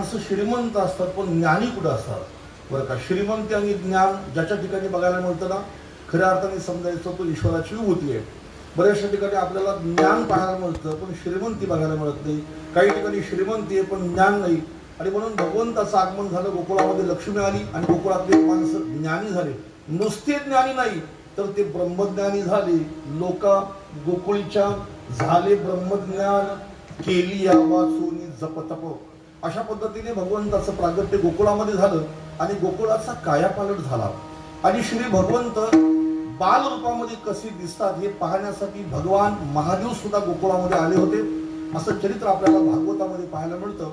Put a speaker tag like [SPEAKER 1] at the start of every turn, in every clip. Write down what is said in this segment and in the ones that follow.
[SPEAKER 1] माणसं श्रीमंत असतात पण ज्ञानी कुठं असतात बरं का. श्रीमंती आणि ज्ञान ज्याच्या ठिकाणी बघायला मिळतं ना, खऱ्या अर्थाने समजायचं तो ईश्वराची विभूती आहे. बऱ्याचशा ठिकाणी आपल्याला ज्ञान पाहायला मिळतं पण श्रीमंती बघायला मिळत नाही. काही ठिकाणी श्रीमंती आहे पण ज्ञान नाही. आणि म्हणून भगवंताचं आगमन झालं, गोकुळामध्ये लक्ष्मी आली आणि गोकुळातले माणसं ज्ञानी झाले. नुसते ज्ञानी नाही तर ते ब्रह्मज्ञानी झाले. लोक गोकुळीच्या झाले ब्रह्मज्ञान, केली या वाचून जपतप. अशा पद्धतीने भगवंताचं प्रागट्य गोकुळामध्ये झालं आणि गोकुळाचा कायापालट झाला. आणि श्री भगवंत बाल रूपामध्ये कसे दिसतात हे पाहण्यासाठी भगवान महादेव सुद्धा गोकुळामध्ये आले होते, असं चरित्र आपल्याला भागवतामध्ये पाहायला मिळतं.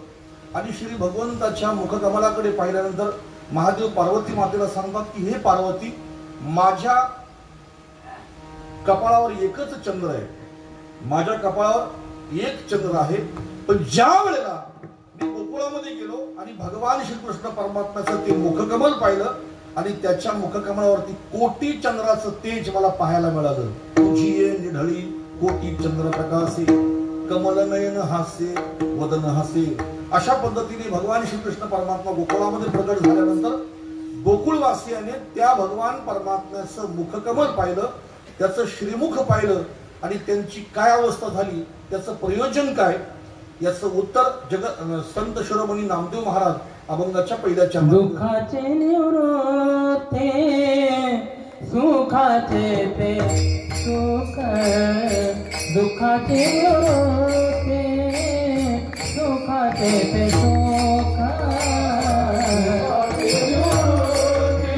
[SPEAKER 1] आणि श्री भगवंताच्या मुखकमलाकडे पाहिल्यानंतर महादेव पार्वती मातेला सांगतात की हे पार्वती, माझ्या कपाळावर एकच चंद्र आहे, माझ्या कपाळावर एक चंद्र आहे. पण ज्या वेळेला मी गोकुळामध्ये गेलो आणि भगवान श्रीकृष्ण परमात्म्याचं ते मुखकमल पाहिलं आणि त्याच्या मुखकमलावरती कोटी चंद्राचं तेज मला पाहायला मिळालं. तुझी ये निढळी कोटी चंद्र प्रकाशे, कमल नयन हास्य वदन हासे. अशा पद्धतीने भगवान श्रीकृष्ण परमात्मा गोकुळामध्ये प्रगट झाल्यानंतर गोकुळवासियाने त्या भगवान परमात्म्याचं मुखकमल पाहिलं, त्याचं श्रीमुख पाहिलं आणि त्यांची काय अवस्था झाली, त्याचं प्रयोजन काय, याचं उत्तर संत शिरोमणी नामदेव महाराज अभंगाच्या पहिल्या चरणात.
[SPEAKER 2] दुःखाचे निवृत्ते सुखाचे ते सुख, दुःखाचे निवृत्ते सुखाचे ते सुख, दुःखाचे निवृत्ते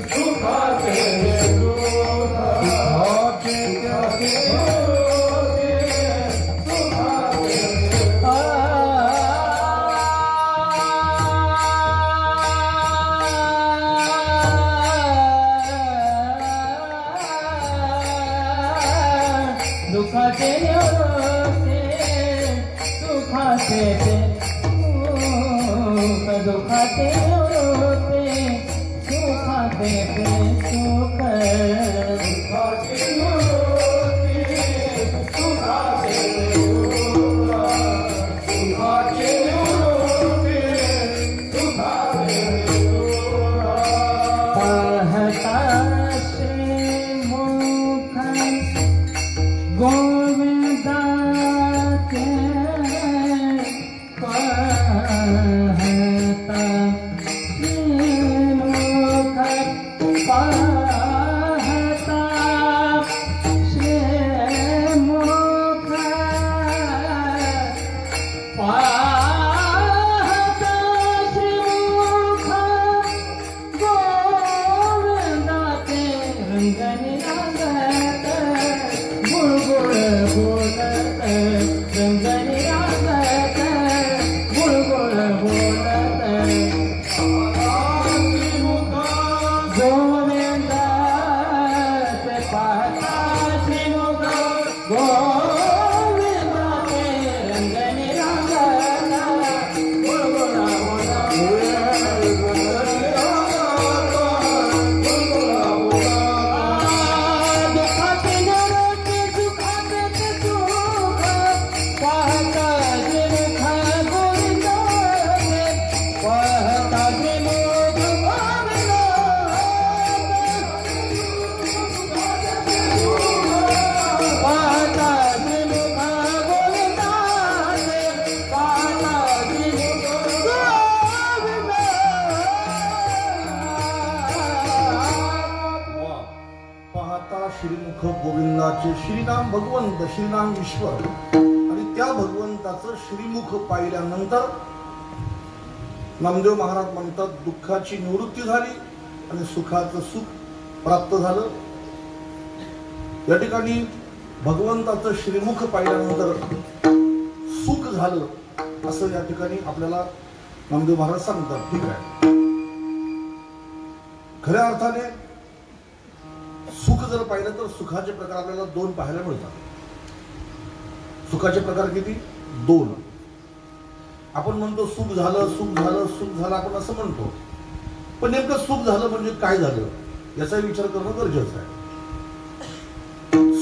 [SPEAKER 2] सुखाचे ते सुख, दुःखाचे निवृत्ते सुखाचे ते सुख, दुःखाचे निवृत्ते सुखाचे ते सुख, सुखाचे निवृत्ते सुखाचे ते सुख. पाहता श्रीमुख गोविंदाचे पाहता श्रीमुख, पाहता श्रीमुख, पाहता श्रीमुख गोविंदाचे रंगनी रंगत गुळगुळ बोलत, रंगनी रंगत गुळगुळ बोलत. गोविंदाचे पाहता श्रीमुख गोविंदाचे रंगनी रंगत गुळगुळ बोलत. दुःखाचे निवृत्ते सुखाचे ते सुख, पाहता श्रीमुख गोविंदाचे, पाहता श्रीमुख गोविंदाचे, पाहता श्रीमुख गोविंदाचे, पाहता श्रीमुख गोविंदाचे.
[SPEAKER 1] पाहता श्रीमुख गोविंदाचे. श्रीनाम भगवंत, श्रीनाम ईश्वर आणि त्या भगवंताचं श्रीमुख पाहिल्यानंतर नामदेव महाराज म्हणतात दुःखाची निवृत्ती झाली आणि सुखाचं सुख प्राप्त झालं. या ठिकाणी भगवंताचं श्रीमुख पाहिल्यानंतर सुख झालं असं या ठिकाणी आपल्याला नामदेव महाराज सांगतात. ठीक आहे, खऱ्या अर्थाने सुख जर पाहिलं तर सुखाचे प्रकार आपल्याला दोन पाहायला मिळतात. सुखाचे प्रकार किती? दोन. आपण म्हणतो सुख झालं, सुख झालं, सुख झालं, आपण असं म्हणतो. पण नेमकं सुख झालं म्हणजे काय झालं याचा विचार करणं गरजेचं आहे.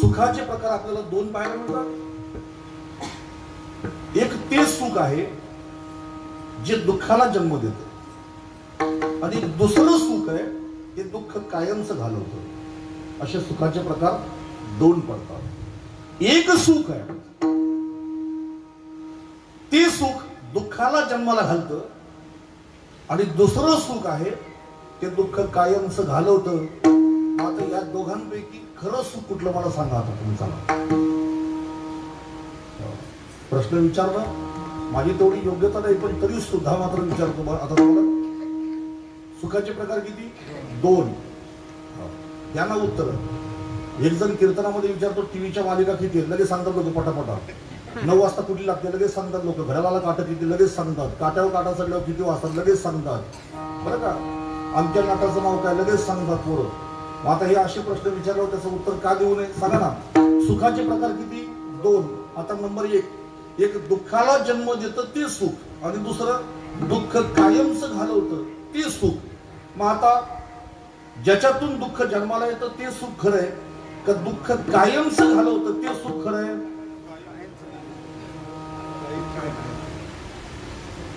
[SPEAKER 1] सुखाचे प्रकार आपल्याला दोन पाहायला मिळतात. एक ते सुख आहे जे दुःखाला जन्म देतं, आणि दुसरं सुख आहे ते दुःख कायमचं घालवतं. असे सुखाचे प्रकार दोन पडतात. एक सुख आहे ते सुख दुःखाला जन्माला घालतं, आणि दुसरं सुख आहे ते दुःख कायमचं घालवतं. आता या दोघांपैकी खरं सुख कुठलं मला सांगा. आता तुम्ही सांगा. प्रश्न विचारणं माझी तेवढी योग्यता नाही, पण तरी सुद्धा मात्र विचारतो. आता तुम्हाला सुखाचे प्रकार किती? दोन. द्या ना उत्तर. एक जण कीर्तनामध्ये विचारतो टीव्हीच्या मालिका किती आहेत, लगेच सांगतात लोक पटापटा. 9 वाजता कुठली लागते लगेच सांगतात लोक. घड्याळाला काटा किती लगेच सांगतात. काट्यावर काटा चढल्यावर किती वाजतात लगेच सांगतात. बरं का? आमच्या नाटाचं नाव काय लगेच सांगतात पोरं. आता हे असे प्रश्न विचारल्यावर त्याचं उत्तर का देऊ नये सांगा ना. सुखाचे प्रकार किती? दोन. आता नंबर एक दुःखाला जन्म देतं ते सुख, आणि दुसरं दुःख कायमचं घालवतं ते सुख. मग आता ज्याच्यातून दुःख जन्माला येतं ते सुख खरं आहे का दुःख कायमचं घालवतं ते सुख खरं आहे?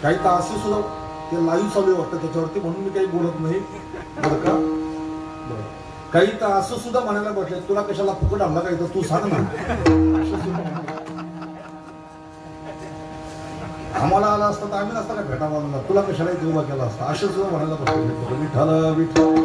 [SPEAKER 1] काही तर असे सुद्धा ते लाईव्ह चालू वाटतं त्याच्यावरती, म्हणून मी काही बोलत नाही बरं का. काही तर असं सुद्धा म्हणायला बसले तुला कशाला फुकट आणला काय तर तू सांग ना. आम्हाला आला असता तर आम्ही नसता का भेटा मानला, तुला कशाला उभा केला असता असं सुद्धा म्हणायला बसले. विठ्ठल विठ्ठल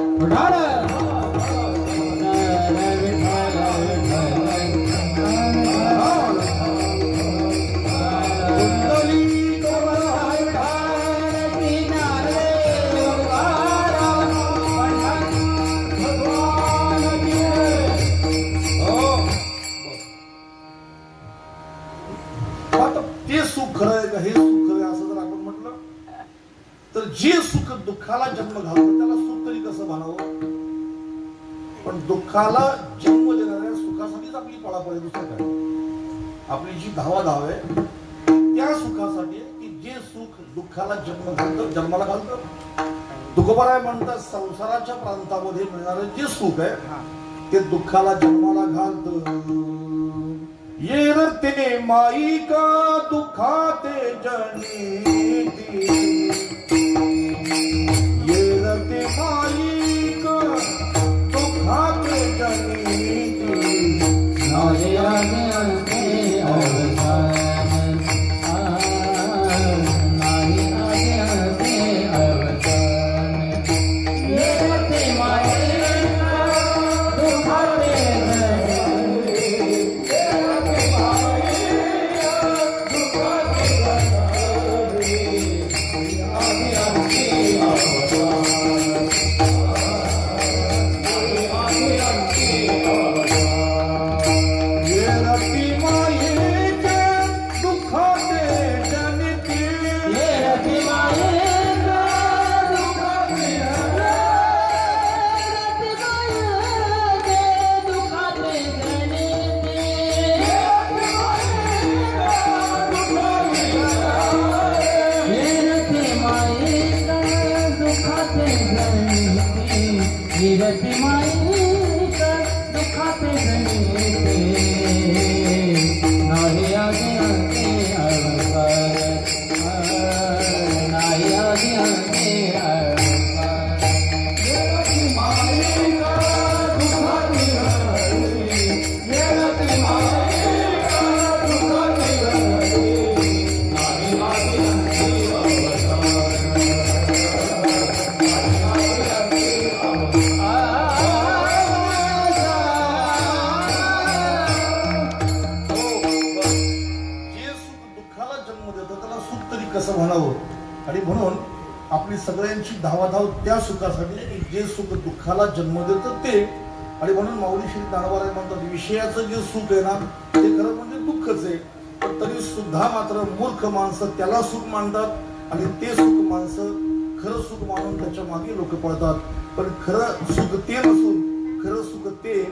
[SPEAKER 1] हे सुख खरं असं जर आपण म्हटलं तर जे सुख दुःखाला जन्म घालतं त्याला सुख तरी कसं म्हणावं. पण दुःखाला जन्म देणाऱ्या सुखासाठीच आपली पळापळ आहे, दुसरं काय. आपली जी धावाधाव आहे त्या सुखासाठी की जे सुख दुःखाला जन्माला घालतं. तुकोबाराय म्हणतात संसाराच्या प्रांतामध्ये मिळणारं जे सुख आहे ते दुःखाला जन्माला घालतं. ये रते माई का दुखाते जनीती, ये रते माई का दुखाते जनीती,
[SPEAKER 2] नारे आगे आगे अवसान, नारे आगे आगे अवसान. ये रते माई का दुखाते
[SPEAKER 1] सगळ्यांची धावाधाव त्या सुखासाठी जे सुख दुःखाला जन्म देतं ते. आणि म्हणून माऊली श्री ज्ञानोबा म्हणतात विषयाचं जे सुख आहे ना ते खरं म्हणजे दुःखच आहे. पण तरी सुद्धा मात्र मूर्ख माणसं त्याला सुख मानतात आणि ते सुख माणसं खरं सुख मानून त्याच्या मागे लोक पळतात. पण खरं सुख ते नसून खरं सुख ते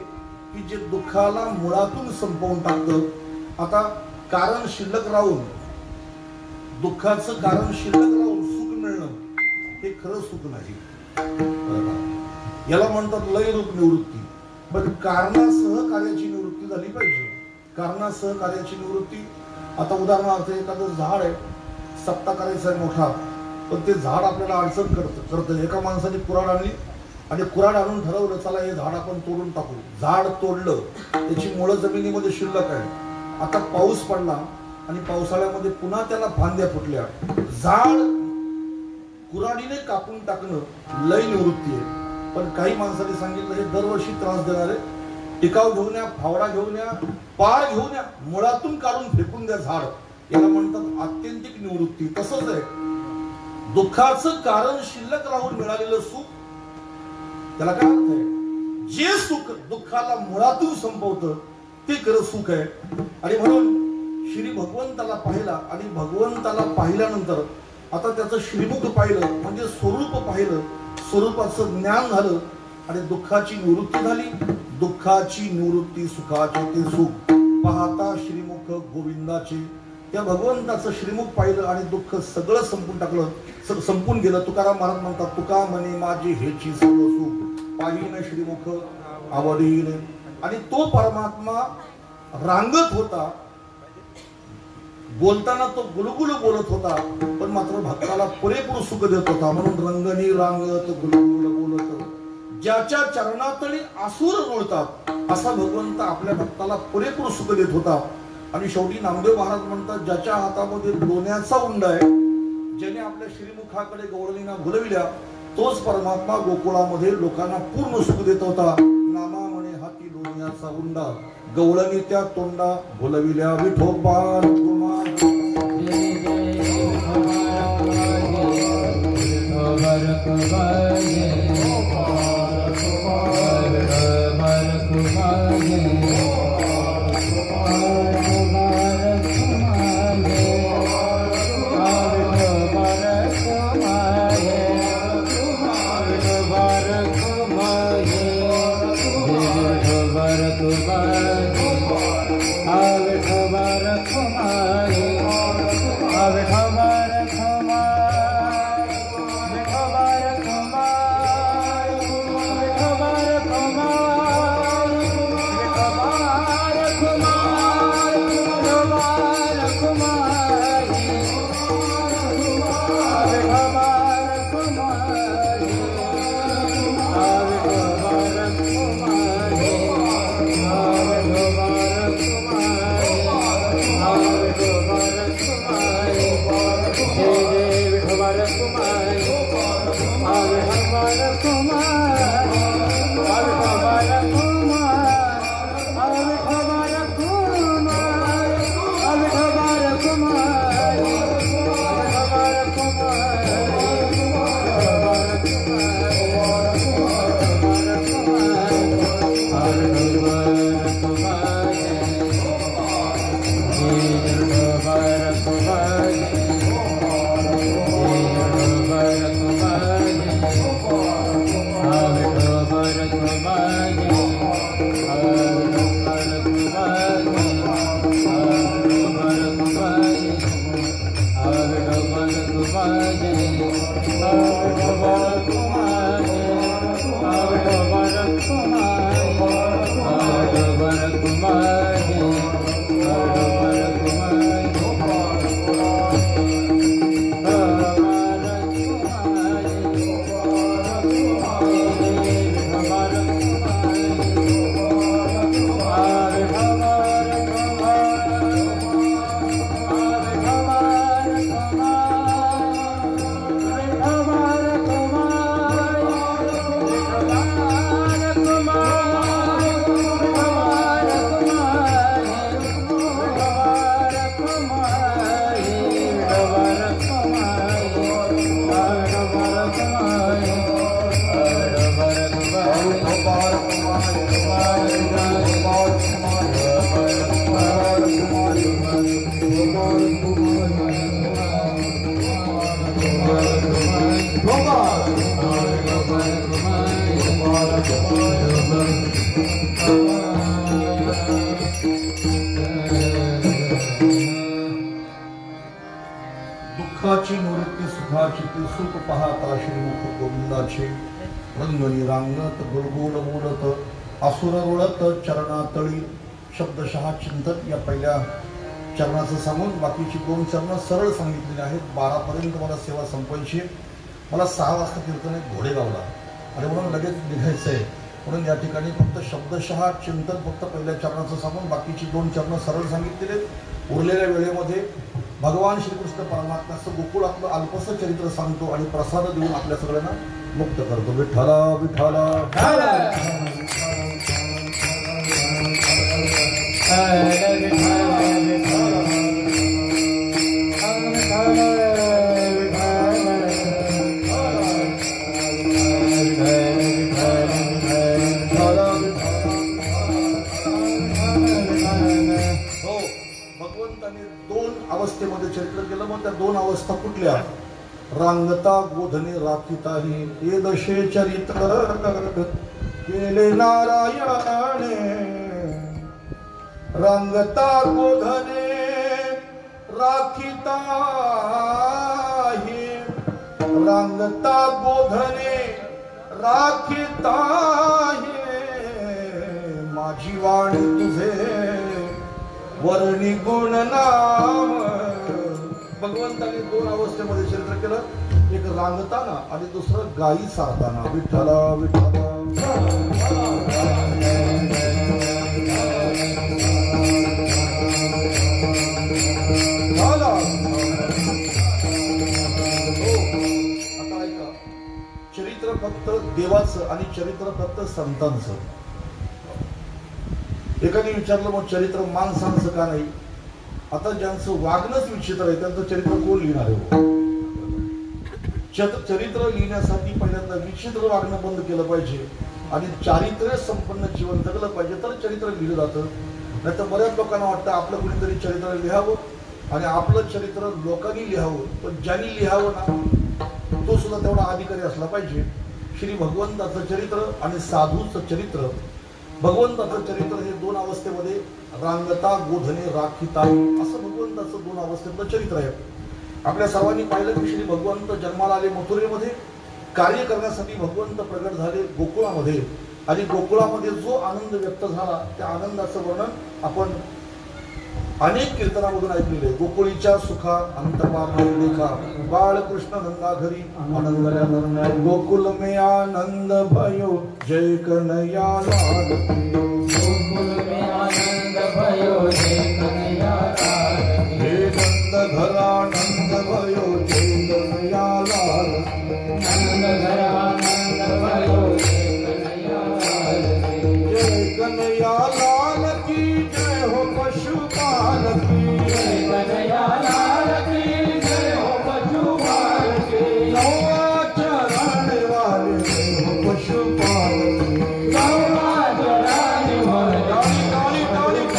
[SPEAKER 1] की जे दुःखाला मुळातून संपवून टाकतं. आता कारण शिल्लक राहून दुःखाचं कारण शिल्लक राहून सुख मिळणं हे खरं सुख नाही. याला म्हणतात लय रूप निवृत्ती. पण कारणासह कार्याची निवृत्ती झाली पाहिजे. कारणासह कार्याची निवृत्ती. आता उदाहरणार्थ एखादं झाड आहे सप्ता करायचा आहे मोठा पण ते झाड आपल्याला अडचण करतं. एका माणसाने कुऱ्हाड आणली आणि कुऱ्हाड आणून ठरवलं, चला हे झाड आपण तोडून टाकू. झाड तोडलं, त्याची मुळं जमिनीमध्ये शिल्लक आहे. आता पाऊस पडला आणि पावसाळ्यामध्ये पुन्हा त्याला फांद्या फुटल्या. झाड कुऱ्हाडीने कापून टाकणं लय निवृत्ती आहे. पण काही माणसांनी सांगितलं हे दरवर्षी त्रास देणारे, टिकाव घेऊन या, फावडा घेऊन या, पार घेऊन या, मुळातून काढून फेकून द्या झाड. याला म्हणतात आत्यंतिक निवृत्ती. तसंच आहे, दुःखाचं कारण शिल्लक राहून मिळालेलं सुख, त्याला काय अर्थ आहे? जे सुख दुःखाला मुळातून संपवतं ते खरं सुख आहे. आणि म्हणून श्री भगवंताला पाहिला आणि भगवंताला पाहिल्यानंतर आता त्याचं श्रीमुख पाहिलं म्हणजे स्वरूप पाहिलं, स्वरूपाचं ज्ञान झालं आणि दुःखाची निवृत्ती झाली. दुःखाची निवृत्ती सुखाचे ते सुख पाहता श्रीमुख गोविंदाचे. त्या भगवंताचं श्रीमुख पाहिलं आणि दुःख सगळं संपून टाकलं, संपून गेलं. तुकाराम महाराज म्हणतात, तुका म्हणे माझे हेची सर्व सुख पाहिन श्रीमुख आवडीने. आणि तो परमात्मा रांगत होता, बोलताना तो गुलगुल बोलत होता, पण मात्र भक्ताला पुरेपूर सुख देत होता. म्हणून रंगणी रांगत गुलगुल बोलत, ज्याच्या चरणातळी आसुर रुळतात असा भगवंत आपल्या भक्ताला पुरेपूर सुख देत होता. आणि शेवटी नामदेव महाराज म्हणतात, ज्याच्या हातामध्ये लोण्याचा उंडा आहे, ज्याने आपल्या श्रीमुखाकडे गवळणींना भुलविल्या, तोच परमात्मा गोकुळामध्ये लोकांना पूर्ण सुख देत होता. नामा म्हणे हाती लोण्याचा उंडा, गवळणी त्या तोंडा भुलविल्या विठोबा. दुःखाची निवृत्ती सुखाची ते सुख पाहता श्रीमुख गोविंदाचे. रंगणी रांगत गुळगुळ बोलत आसुर रुळत चरणातळी. शब्दशः चिंतन या पहिल्या चरणाचं सांगून बाकीची 2 चरणं सरळ सांगितलेली आहेत. 12 पर्यंत मला सेवा संपवायची आहे. मला 6 वाजता कीर्तन आहे घोडेगावला आणि म्हणून लगेच निघायचं आहे. म्हणून या ठिकाणी फक्त शब्दशः चिंतन फक्त पहिल्या चरणाचं सांगून बाकीची 2 चरणं सरळ सांगितलेले आहेत. उरलेल्या वेळेमध्ये भगवान श्रीकृष्ण परमात्म्याचं गोकुळातलं अल्पसं चरित्र सांगतो आणि प्रसाद देऊन आपल्या सगळ्यांना मुक्त करतो. विठ्ठला विठ्ठला भगवंताने 2 अवस्थेमध्ये चरित्र केलं. मग त्या 2 अवस्था कुठल्या? रांगता गोधने राखिताही हे दशे चरित्र केले नारायणे. रांगता गोधने राखिता हे रांगता गोधने राखिता हे माझी वाणी तुझे वर्णी गुण नाम. भगवंताने 2 अवस्थेमध्ये चरित्र केलं. एक रांगताना आणि दुसरं गायी सारताना. विठ्ठला विठ्ठला चरित्र फक्त देवाचं आणि चरित्र फक्त संतांचं. एकाने विचारलं मग चरित्र माणसांचं का नाही? आता ज्यांचं वागणंच विचित्र आहे त्यांचं चरित्र कोण लिहिणार आहे? चरित्र लिहिण्यासाठी पहिल्यांदा विचित्र वागणं बंद केलं पाहिजे आणि चारित्र्य संपन्न जीवन जगलं पाहिजे तर चरित्र लिहिलं जातं. नाही तर बऱ्याच लोकांना वाटतं आपलं कुणीतरी चरित्र लिहावं आणि आपलं चरित्र लोकांनी लिहावं. पण ज्यांनी लिहावं ना तो सुद्धा तेवढा अधिकारी असला पाहिजे. श्री भगवंताचं चरित्र आणि साधूचं चरित्र. भगवंताचं चरित्र हे 2 अवस्थेमध्ये रांगता गोधने राखिता असं भगवंताचं 2 अवस्थेतलं चरित्र आहे. आपल्या सर्वांनी पाहिलं की श्री भगवंत जन्माला आले मथुरेमध्ये. कार्य करण्यासाठी भगवंत प्रगट झाले गोकुळामध्ये आणि गोकुळामध्ये जो आनंद व्यक्त झाला त्या आनंदाचं वर्णन आपण अनेक कीर्तनामधून ऐकलेले. गोकुळीच्या सुखा अंतपार देखा बाळकृष्ण नंदा घरी आनंद गोकुल में आनंद भयो जय कन्हैया लाल की.
[SPEAKER 2] गोकुल में आनंद भयो जय कन्हैया लाल की.
[SPEAKER 1] हे नंद घरानंद भयो जय कन्हैया लाल की.
[SPEAKER 2] नंद घरानंद भयो जय कन्हैया लाल की.
[SPEAKER 1] जय कन्हैया लाल की जय हो पशुपाल की.
[SPEAKER 2] जय कन्हैया लाल की जय हो पशुपाल की.
[SPEAKER 1] नौवा चराने वाले जय हो पशुपाल की.
[SPEAKER 2] नौवा चराने वाले
[SPEAKER 1] ताली ताली ताली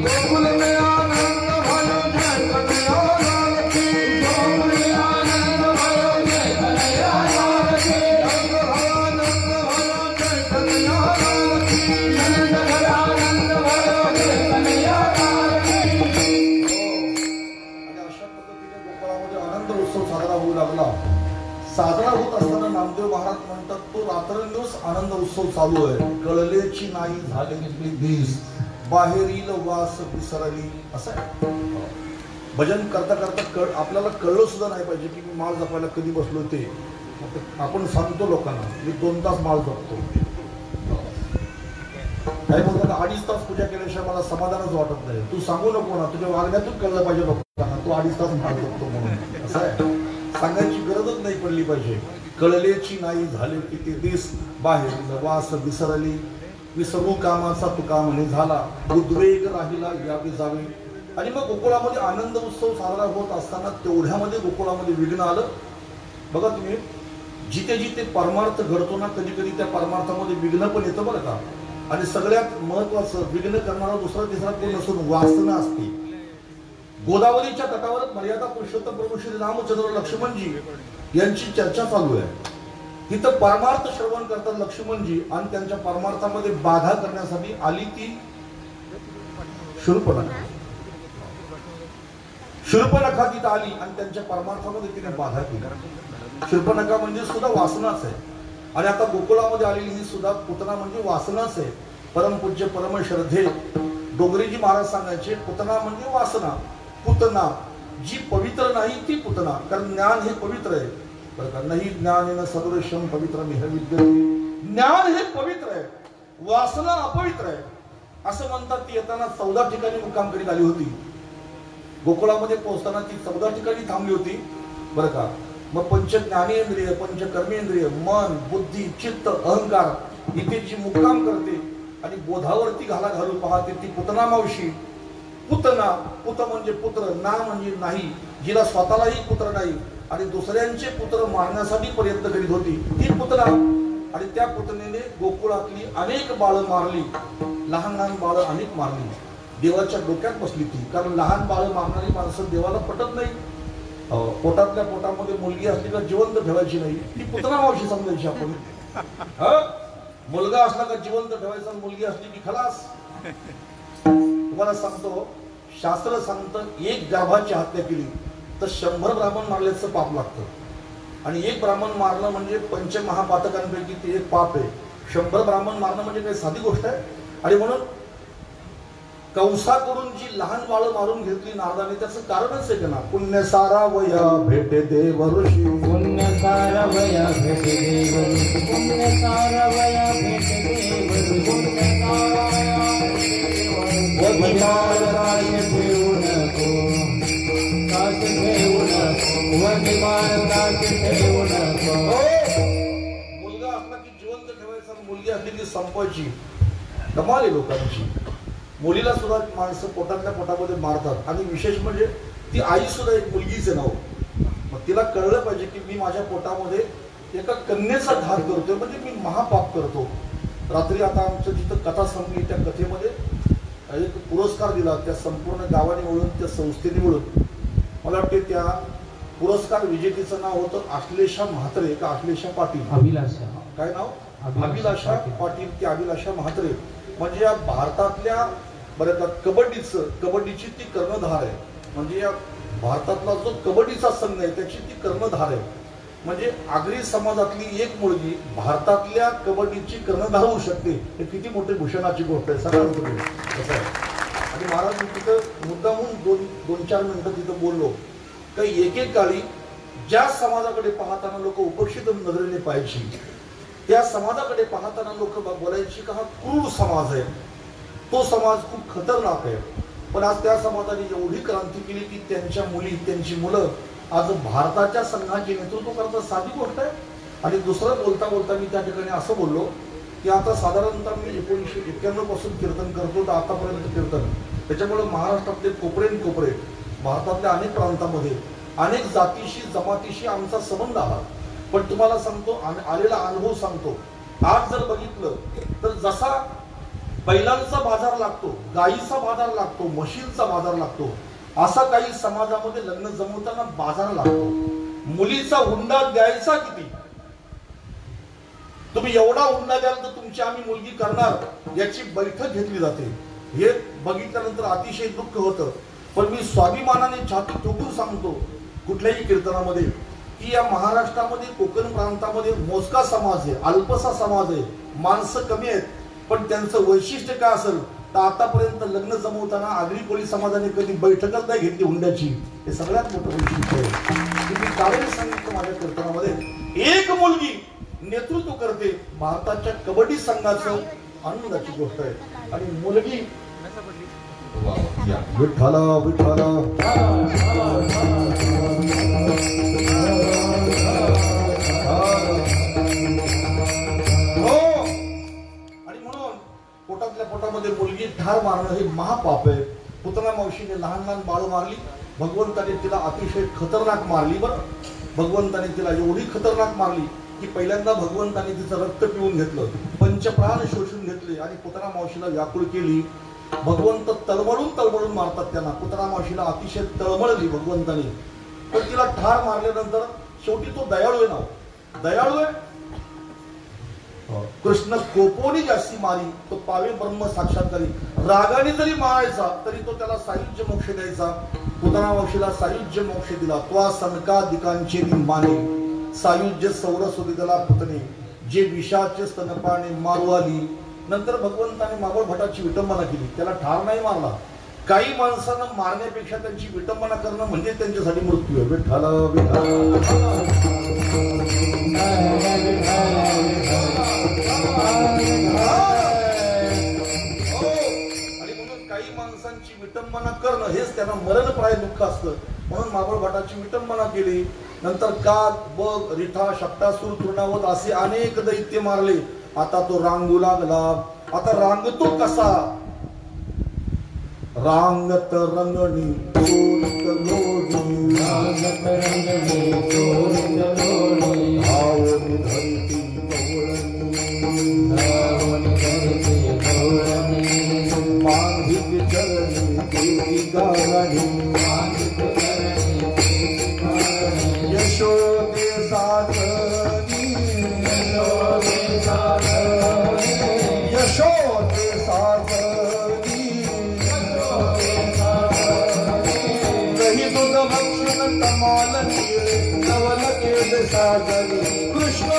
[SPEAKER 1] गोकुल में आनंद भयो जय कन्हैया लाल की.
[SPEAKER 2] गोकुल में आनंद भयो जय कन्हैया लाल की.
[SPEAKER 1] नंद घरानंद भयो जय कन्हैया लाल की.
[SPEAKER 2] नंद घरानंद भयो जय कन्हैया लाल की.
[SPEAKER 1] आणि अशा पद्धतीने गोकुळामध्ये आनंद उत्सव साजरा होऊ लागला. साजरा होत असताना नामदेव महाराज म्हणतात तो रात्रंदिवस आनंद उत्सव चालू आहे. कळलेची नाही झाले दिस बाहेरील वास विसरली. असं आहे. भजन करता करता आपल्याला कळलं सुद्धा नाही पाहिजे की मी माळ जपायला कधी बसलो ते. आपण सांगतो लोकांना मी 2 तास माळ जपतो. काही बोलताना 2.5 तास पूजा केल्याशिवाय मला समाधानच वाटत नाही. तू सांगू नको ना, तुझ्या वागण्यातून कळलं पाहिजे लोकांना तू 2.5 तास माळ जपतो म्हणून. असं आहे. सांगायची गरजच नाही पडली पाहिजे. कळलेची नाही झाले किती दिस बाहेर वास विसरली. विसरू कामाचा तुका म्हणे झाला उद्वेग राहिला यावे जावे. आणि मग गोकुळामध्ये आनंद उत्सव साजरा होत असताना तेवढ्यामध्ये गोकुळामध्ये विघ्न आलं. बघा तुम्ही जिथे जिथे परमार्थ घडतो ना कधी कधी त्या परमार्थामध्ये विघ्न पण येतं बरं का. आणि सगळ्यात महत्वाचं विघ्न करणारा दुसरा तिसरा कोण नसून वासना असते. गोदावरीच्या तटावर मर्यादा पुरुषोत्तम प्रभू श्री रामचंद्र लक्ष्मणजी यांची चर्चा चालू आहे. तिथं परमार्थ श्रवण करतात लक्ष्मणजी आणि त्यांच्या परमार्थामध्ये बाधा करण्यासाठी आली ती शूर्पणखा. शूर्पणखा तिथं आली आणि त्यांच्या परमार्थामध्ये तिने बाधा केली. शूर्पणखा म्हणजे सुद्धा वासनाच आहे. आणि आता गोकुळामध्ये आलेली ही सुद्धा पुतना म्हणजे वासनाच आहे. परमपूज्य परम श्रद्धे डोंगरेजी महाराज सांगायचे पुतना म्हणजे वासना, पुतना जी पवित्र नाही ती पुतना. कारण ज्ञान हे पवित्र आहे बरं का. नाही ज्ञानेन सदृशम पवित्र विद्यते. ज्ञान हे पवित्र आहे, वासना अपवित्र आहे असं म्हणतात. ती येताना 14 ठिकाणी मुक्काम करीत आली होती. गोकुळामध्ये पोहोचताना ती 14 ठिकाणी थांबली होती बरं का. मग पंच ज्ञानेंद्रिय, पंच कर्मेंद्रिय, मन, बुद्धी, चित्त, अहंकार इथे जी मुक्काम करते आणि बोधावरती घालून पाहते ती पुतना मावशी. पुतना, पुत म्हणजे पुत्र, ना म्हणजे नाही, जिला स्वतःलाही पुत्र नाही आणि दुसऱ्यांचे पुत्र मारण्यासाठी प्रयत्न करीत होती ती पुतना. आणि त्या पुतनेने गोकुळातली अनेक बाळं मारली, लहान लहान बाळं अनेक मारली. देवाच्या डोक्यात बसली ती. कारण लहान बाळं मारणारी माणसं देवाला पटत नाही. पोटातल्या पोटामध्ये मुलगी असली का जिवंत ठेवायची नाही, ती पुतना मावशी समजायची आपण. मुलगा असला का जिवंत ठेवायचा, मुलगी असली की खलास. तुम्हाला सांगतो, शास्त्र सांगतं एक गर्भाची हत्या केली तर 100 ब्राह्मण मारल्याचं पाप लागतं. आणि एक ब्राह्मण मारणं म्हणजे पंचमहापातकांपैकी ते एक पाप आहे. 100 ब्राह्मण मारणं म्हणजे काही साधी गोष्ट आहे. आणि म्हणून कंसाकडून जी लहान बाळं मारून घेतली नारदाने, त्याचं कारणच आहे ना, पुण्य सारा वया भेटे देव ऋषी.
[SPEAKER 2] पुण्य सारा वया भेटे देव ऋषी. पुण्य सारा वया भेटे देव ऋषी. पुण्य सारा वधिमान दास ठेवू नको, दास ठेवू नको, वधिमान दास ठेवू नको.
[SPEAKER 1] मुलगा असला की जिवंत ठेवायचा, मुलगी असली की संपवायची. कमाल आहे लोकांची. मुलीला सुद्धा माणसं पोटातल्या पोटामध्ये मारतात. आणि विशेष म्हणजे ती आई सुद्धा एक मुलगीच आहे नाव. मग तिला कळलं पाहिजे की मी माझ्या पोटामध्ये एका कन्येचा घात करतोय, म्हणजे मी महापाप करतो. रात्री आता आमचं जिथं कथा संपली त्या कथेमध्ये एक पुरस्कार दिला त्या संपूर्ण गावाने मिळून, त्या संस्थेने मिळून. मला वाटते त्या पुरस्कार विजेतीचं नाव होतं अश्लेषा म्हात्रे का अश्लेषा पाटील,
[SPEAKER 2] अभिलाषा.
[SPEAKER 1] काय नाव? अभिलाषा पाटील. ती अभिलाषा म्हात्रे म्हणजे या भारतातल्या बरं का कबड्डीची ती कर्णधार आहे. म्हणजे या भारतातला जो कबड्डीचा संघ आहे त्याची ती कर्णधार आहे. म्हणजे आगरी समाजातली एक मुलगी भारतातल्या कबड्डीची कर्णधार होऊ शकते, हे किती मोठी भूषणाची गोष्ट आहे सगळ्यांना तुम्ही कसं आहे. आणि महाराज मी तिथं मुद्दामून 2-4 मिनिटं तिथं बोललो काही एकेकाळी ज्या समाजाकडे पाहताना लोक उपेक्षित नजरेने पाहायची, त्या समाजाकडे पाहताना लोक बोलायची का हा क्रूर समाज आहे, तो समाज खूप खतरनाक आहे. पण आज त्या समाजाने एवढी क्रांती केली की त्यांच्या मुली, त्यांची मुलं आज भारताच्या संघाचे नेतृत्व करतात. साधी गोष्ट आहे. आणि दुसरं बोलता बोलता मी त्या ठिकाणी असं बोललो की आता साधारणतः मी 1991 पासून कीर्तन करतो तर आतापर्यंत कीर्तन, त्याच्यामुळे महाराष्ट्रातले कोपरे भारतातल्या अनेक प्रांतामध्ये अनेक जातीशी जमातीशी आमचा संबंध आहात. पण तुम्हाला सांगतो, आलेला अनुभव सांगतो. आज जर बघितलं तर जसा बैलांचा बाजार लागतो, गायीचा बाजार लागतो, म्हशींचा बाजार लागतो, असा काही समाजामध्ये लग्न जमवताना बाजार लागतो. मुलीचा हुंडा द्यायचा किती? तुम्ही एवढा हुंडा द्याल तर तुमची आम्ही मुलगी करणार याची बैठक घेतली जाते. हे बघितल्यानंतर अतिशय दुःख होतं. पण मी स्वाभिमानाने छाती ठोकून सांगतो कुठल्याही कीर्तनामध्ये की या महाराष्ट्रामध्ये कोकण प्रांतामध्ये मोजका समाज आहे, अल्पसा समाज आहे, माणसं कमी आहेत. पण त्यांचं वैशिष्ट्य काय असेल तर आतापर्यंत लग्न जमवताना आगरी कोळी समाजाने कधी बैठकच नाही घेतली हुंड्याची. हे सगळ्यात मोठं वैशिष्ट्य आहे. मी कारण सांगितलं माझ्या कीर्तनामध्ये, एक मुलगी नेतृत्व करते भारताच्या कबड्डी संघाचं, आनंदाची गोष्ट आहे. आणि मुलगी विठ्ठला विठ्ठला पोटातल्या पोटामध्ये मुलगी ठार मारणं हे महापाप आहे. पुतना मावशीने लहान लहान बाळ मारली, भगवंताने तिला अतिशय खतरनाक मारली. बरं, भगवंताने तिला एवढी खतरनाक मारली की पहिल्यांदा भगवंताने तिचं रक्त पिऊन घेतलं, पंचप्राण शोषून घेतले आणि पुतना मावशीला व्याकुळ केली. भगवंत तळमळून मारतात त्यांना. पुतना मावशीला अतिशय तळमळली भगवंताने. पण तिला ठार मारल्यानंतर शेवटी तो दयाळू आहे. नाव दयाळू आहे. कृष्ण कोपोनी जास्ती मारी तो पावे ब्रह्म साक्षात्कारी. रागाने जरी मारायचा तरी तो त्याला सायुज्य मोक्ष द्यायचा. पुतना मावशीला सायुज्य मोक्ष दिला. त्वा सनकादिकांचे माने सायुज्य सौरसुदी त्याला पुतणे जे विषाचे स्तनपाने मारू आली नंतर भगवंताने मावळ भटाची विटंबना केली, त्याला ठार नाही मारला. काही माणसांना मारण्यापेक्षा त्यांची विटंबना करणं म्हणजे त्यांच्यासाठी मृत्यू आहे. विठ्ठल आणि म्हणून काही माणसांची विटंबना करणं हेच त्यांना मरणप्राय दुःख असतं. म्हणून मावळ भटाची विटंबना केली. नंतर काग, बग, रिठा, शक्टासूर, तृणावत असे अनेक दैत्य मारले. आता तो रांगू लागला. आता रांगतो कसा? रांगत रंगणी चोरित लोणी,
[SPEAKER 2] रांगत रंगणी चोरित लोणी,
[SPEAKER 1] धावून धरती पवळणी,
[SPEAKER 2] धावून धरती पवळणी,
[SPEAKER 1] मांधिक चरणी देवी गाणी,
[SPEAKER 2] मांधिक चरणी देवी गाणी,
[SPEAKER 1] यशोदे साधनी,
[SPEAKER 2] यशोदे साधनी,
[SPEAKER 1] यशोदे साधनी, दही दूध भक्षण कमाल केले, नवल केले सागरी कृष्ण